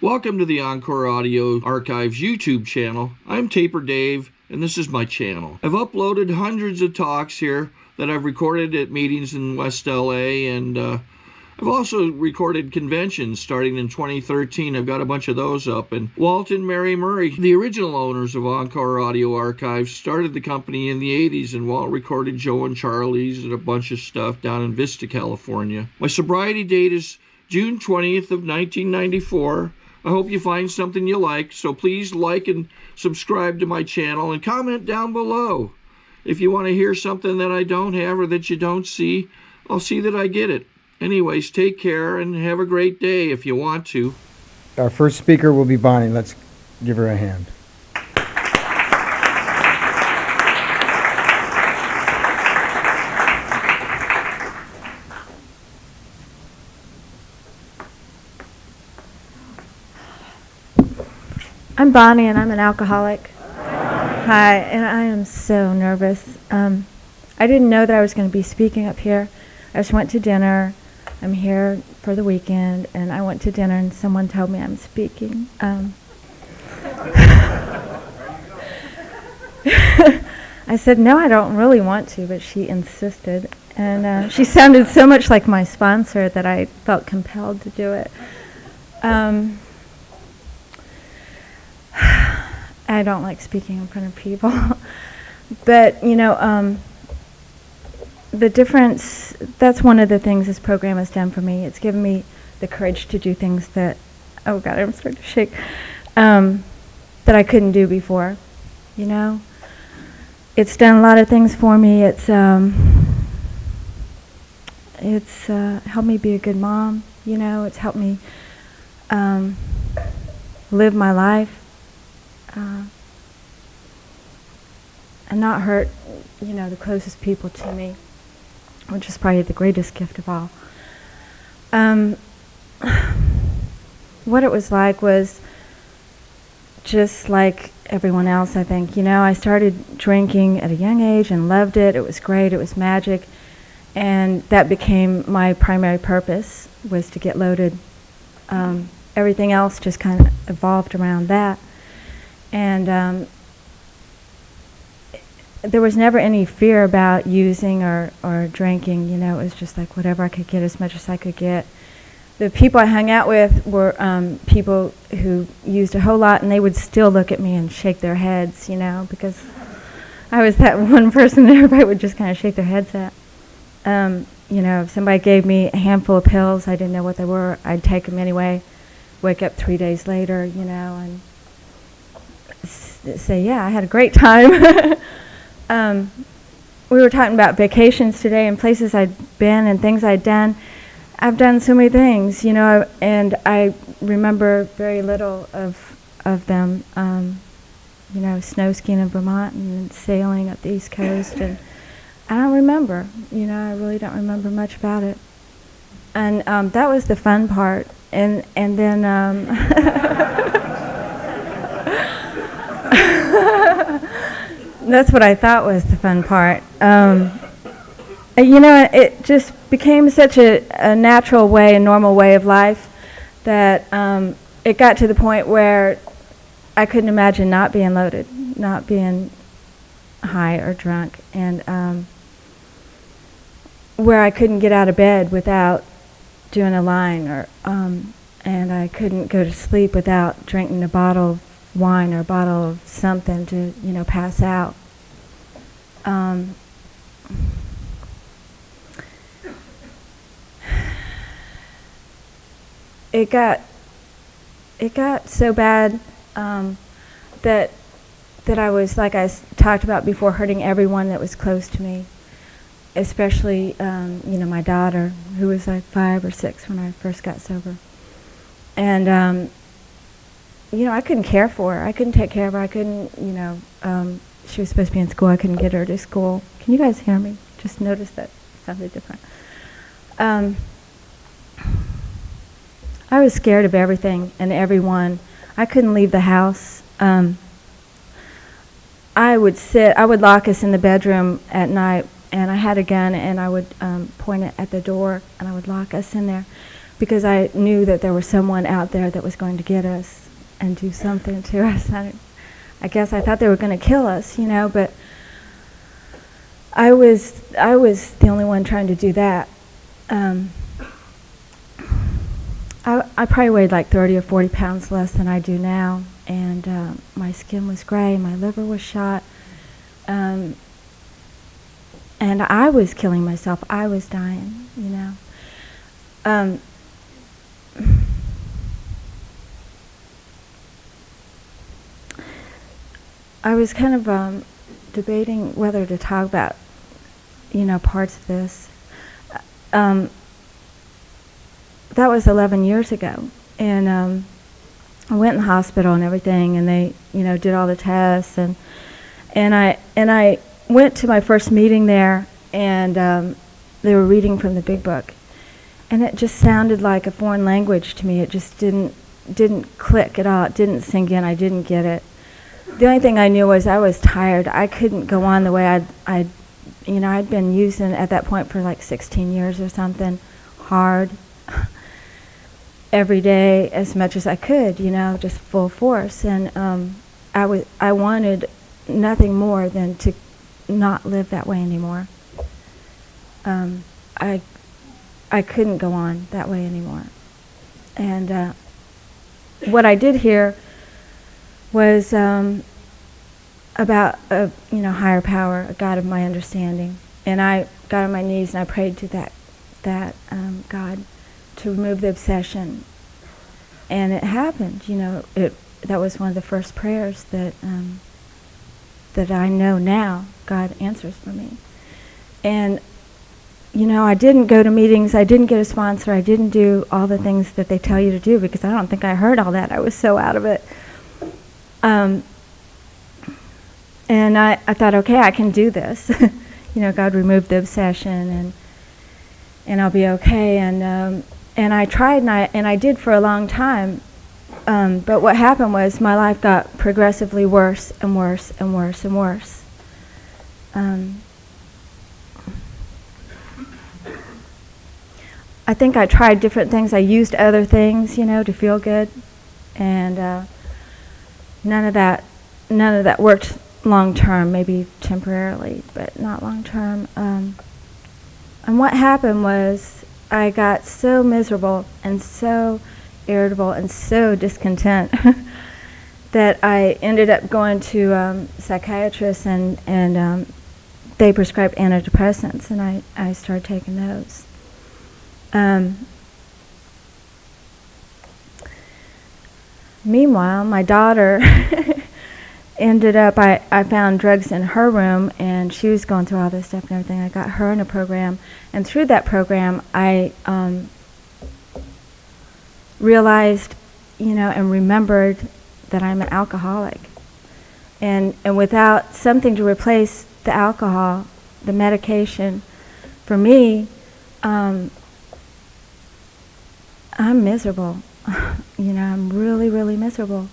Welcome to the Encore Audio Archives YouTube channel. I'm Taper Dave, and this is my channel. I've uploaded hundreds of talks here that I've recorded at meetings in West LA, and I've also recorded conventions starting in 2013. I've got a bunch of those up. And Walt and Mary Murray, the original owners of Encore Audio Archives, started the company in the 80s, and Walt recorded Joe and Charlie's and a bunch of stuff down in Vista, California. My sobriety date is June 20th of 1994. I hope you find something you like, so please like and subscribe to my channel and comment down below. If you want to hear something that I don't have or that you don't see, I'll see that I get it. Anyways, take care and have a great day if you want to. Our first speaker will be Bonnie. Let's give her a hand. I'm Bonnie, and I'm an alcoholic. Hi, and I am so nervous. I didn't know that I was going to be speaking up here. I just went to dinner. I'm here for the weekend, and I went to dinner, and someone told me I'm speaking. I said, no, I don't really want to, but she insisted. And she sounded so much like my sponsor that I felt compelled to do it. I don't like speaking in front of people. But, you know, the difference, that's one of the things this program has done for me. It's given me the courage to do things that, oh God, I'm starting to shake, that I couldn't do before, you know. It's done a lot of things for me. It's helped me be a good mom, you know. It's helped me live my life. And not hurt, you know, the closest people to me, which is probably the greatest gift of all. What it was just like everyone else, I think. You know, I started drinking at a young age and loved it. It was great. It was magic. And that became my primary purpose, was to get loaded. Everything else just kind of evolved around that. And there was never any fear about using or drinking, you know. It was just like whatever I could get, as much as I could get. The people I hung out with were people who used a whole lot, and they would still look at me and shake their heads, you know, because I was that one person that everybody would just kind of shake their heads at. You know, if somebody gave me a handful of pills, I didn't know what they were, I'd take them anyway, wake up 3 days later, you know, and say, yeah, I had a great time. We were talking about vacations today and places I'd been and things I'd done. I've done so many things, you know, and I remember very little of them. You know, snow skiing in Vermont and sailing up the East Coast, and I don't remember, you know, I really don't remember much about it. And that was the fun part. And then that's what I thought was the fun part. You know, it just became such a natural way, a normal way of life, that it got to the point where I couldn't imagine not being loaded, not being high or drunk, and where I couldn't get out of bed without doing a line, or and I couldn't go to sleep without drinking a bottle of wine or a bottle of something to, you know, pass out. It got so bad that I was, like I talked about before, hurting everyone that was close to me, especially you know, my daughter, who was like 5 or 6 when I first got sober. And you know, I couldn't care for her. I couldn't take care of her. I couldn't, you know, she was supposed to be in school. I couldn't get her to school. Can you guys hear me? Just notice that it sounded different. I was scared of everything and everyone. I couldn't leave the house. I would lock us in the bedroom at night, and I had a gun, and I would point it at the door, and I would lock us in there. because I knew that there was someone out there that was going to get us and do something to us. I guess I thought they were going to kill us, you know, but I was the only one trying to do that. I probably weighed like 30 or 40 pounds less than I do now, and my skin was gray, my liver was shot, and I was killing myself. I was dying, you know. I was kind of debating whether to talk about, you know, parts of this. That was 11 years ago, and I went in the hospital and everything, and they, you know, did all the tests, and I went to my first meeting there, and they were reading from the big book, and it just sounded like a foreign language to me. It just didn't click at all. It didn't sink in. I didn't get it. The only thing I knew was I was tired. I couldn't go on the way I'd been using at that point for like 16 years or something, hard, every day as much as I could, you know, just full force. And I wanted nothing more than to not live that way anymore. I couldn't go on that way anymore. And what I did hear was about a higher power, a God of my understanding, and I got on my knees and I prayed to that God to remove the obsession, and it happened. You know, that was one of the first prayers that I know now God answers for me. And you know, I didn't go to meetings, I didn't get a sponsor, I didn't do all the things that they tell you to do, because I don't think I heard all that. I was so out of it. And I thought, okay, I can do this. You know, God removed the obsession, and I'll be okay. And I tried, and I did for a long time. But what happened was my life got progressively worse and worse and worse and worse. I think I tried different things. I used other things, you know, to feel good, and none of that worked long term. Maybe temporarily, but not long term. And what happened was I got so miserable and so irritable and so discontent that I ended up going to psychiatrists, and they prescribed antidepressants, and I started taking those. Meanwhile, my daughter ended up, I found drugs in her room, and she was going through all this stuff and everything. I got her in a program, and through that program, I realized, you know, and remembered that I'm an alcoholic. And without something to replace the alcohol, the medication, for me, I'm miserable. You know, I'm really, really miserable.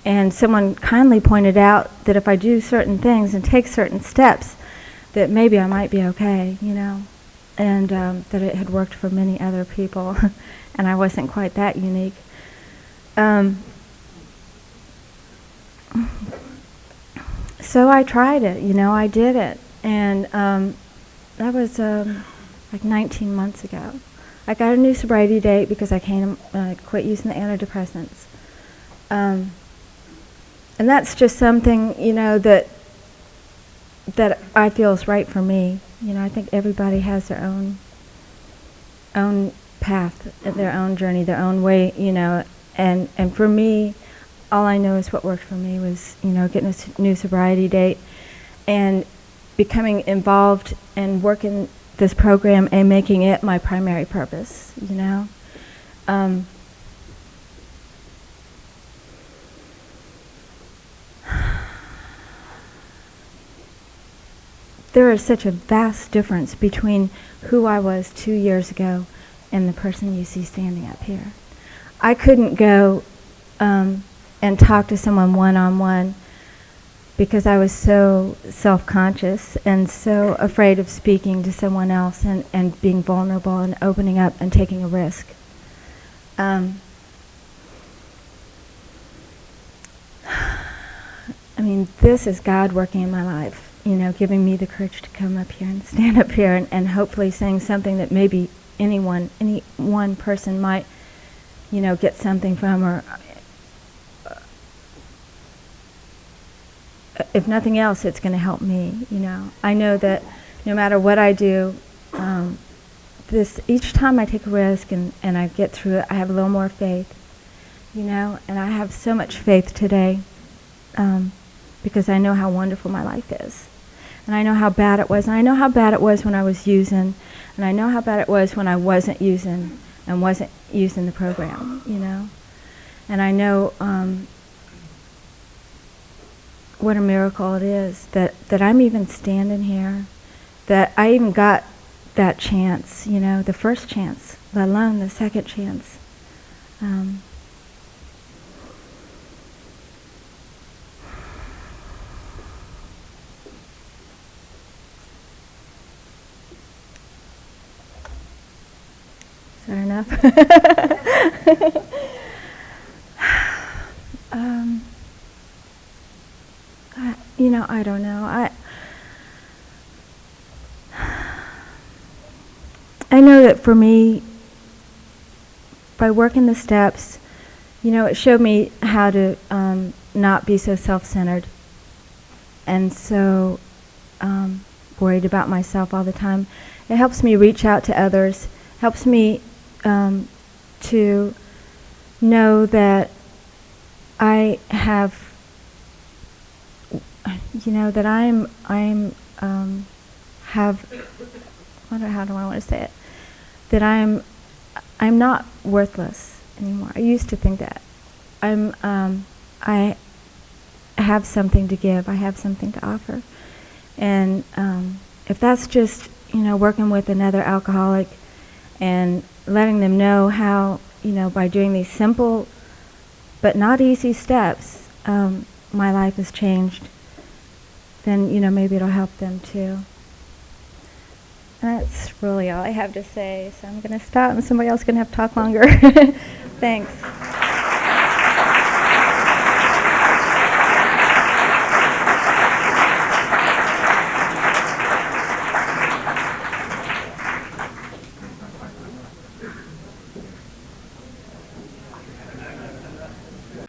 And someone kindly pointed out that if I do certain things and take certain steps, that maybe I might be okay, you know, and that it had worked for many other people, and I wasn't quite that unique. So I tried it, you know, I did it, and that was like 19 months ago. I got a new sobriety date because I quit using the antidepressants. And that's just something, you know, that I feel is right for me. You know, I think everybody has their own path, their own journey, their own way, you know, and for me, all I know is what worked for me was, you know, getting a new sobriety date and becoming involved and working this program and making it my primary purpose, you know. There is such a vast difference between who I was 2 years ago and the person you see standing up here. I couldn't go and talk to someone one-on-one because I was so self-conscious and so afraid of speaking to someone else and being vulnerable and opening up and taking a risk. I mean, this is God working in my life, you know, giving me the courage to come up here and stand up here and hopefully saying something that maybe any one person might, you know, get something from, or if nothing else, it's going to help me, you know. I know that no matter what I do, each time I take a risk and I get through it, I have a little more faith, you know, and I have so much faith today. Because I know how wonderful my life is. And I know how bad it was. And I know how bad it was when I was using. And I know how bad it was when I wasn't using and wasn't using the program, you know. And I know what a miracle it is that I'm even standing here, that I even got that chance, you know, the first chance, let alone the second chance. Is that enough? You know, I don't know. I know that for me, by working the steps, you know, it showed me how to not be so self-centered and so worried about myself all the time. It helps me reach out to others, helps me to know that I have, you know, that how do I want to say it? That I'm not worthless anymore. I used to think that. I have something to give. I have something to offer. And if that's just, you know, working with another alcoholic and letting them know how, you know, by doing these simple but not easy steps, my life has changed, then, you know, maybe it'll help them too. And that's really all I have to say, so I'm going to stop and somebody else is going to have to talk longer. Thanks.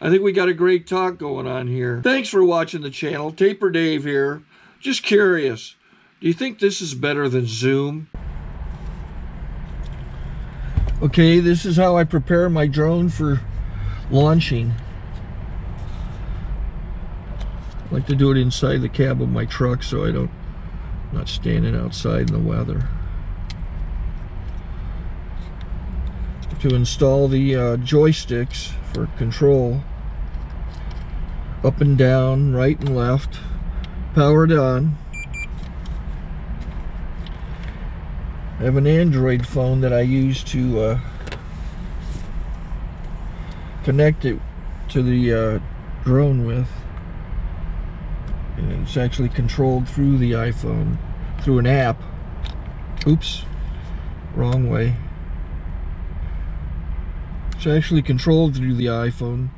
I think we got a great talk going on here. Thanks for watching the channel. Taper Dave here. Just curious, do you think this is better than Zoom? Okay, this is how I prepare my drone for launching. I like to do it inside the cab of my truck so I'm not standing outside in the weather. To install the joysticks for control, up and down, right and left, powered on. I have an Android phone that I use to connect it to the drone with. And it's actually controlled through the iPhone, through an app. Oops, wrong way. It's actually controlled through the iPhone,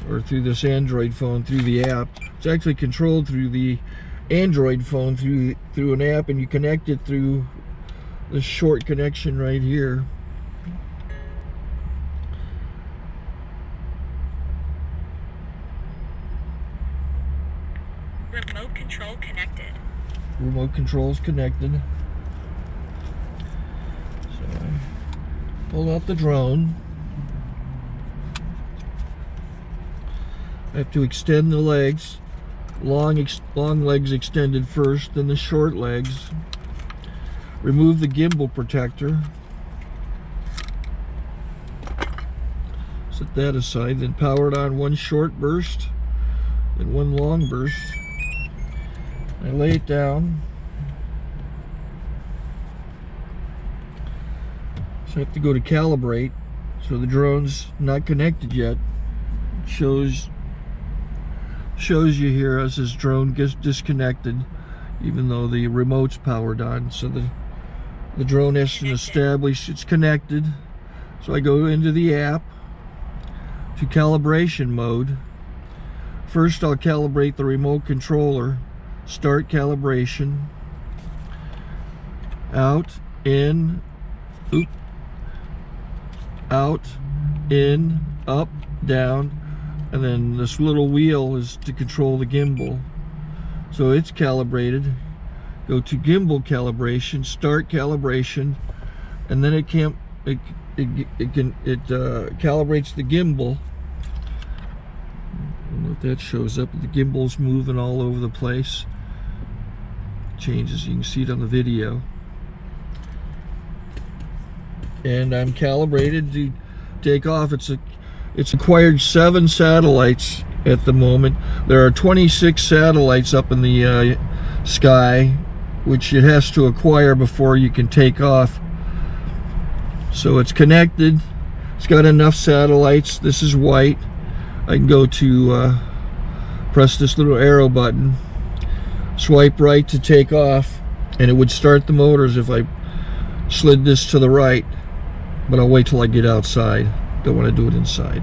or through this Android phone, through the app. It's actually controlled through the Android phone, through an app, and you connect it through this short connection right here. Remote control connected. Remote control's connected. So I pull out the drone. I have to extend the legs. Long legs extended first, then the short legs. Remove the gimbal protector. Set that aside, then power it on one short burst, then one long burst. I lay it down. So I have to go to calibrate. So the drone's not connected yet. It shows you here as this drone gets disconnected, even though the remote's powered on. So the drone has to establish it's connected. So I go into the app to calibration mode. First I'll calibrate the remote controller. Start calibration. Out, in, oop, out, in, up, down, and then this little wheel is to control the gimbal. So it's calibrated. Go to gimbal calibration, start calibration, and then it calibrates the gimbal. I don't know if that shows up. The gimbal's moving all over the place. Changes, you can see it on the video. And I'm calibrated to take off. It's acquired 7 satellites at the moment. There are 26 satellites up in the sky, which it has to acquire before you can take off. So it's connected. It's got enough satellites. This is white. I can go to press this little arrow button, swipe right to take off, and it would start the motors if I slid this to the right. But I'll wait till I get outside. Don't want to do it inside.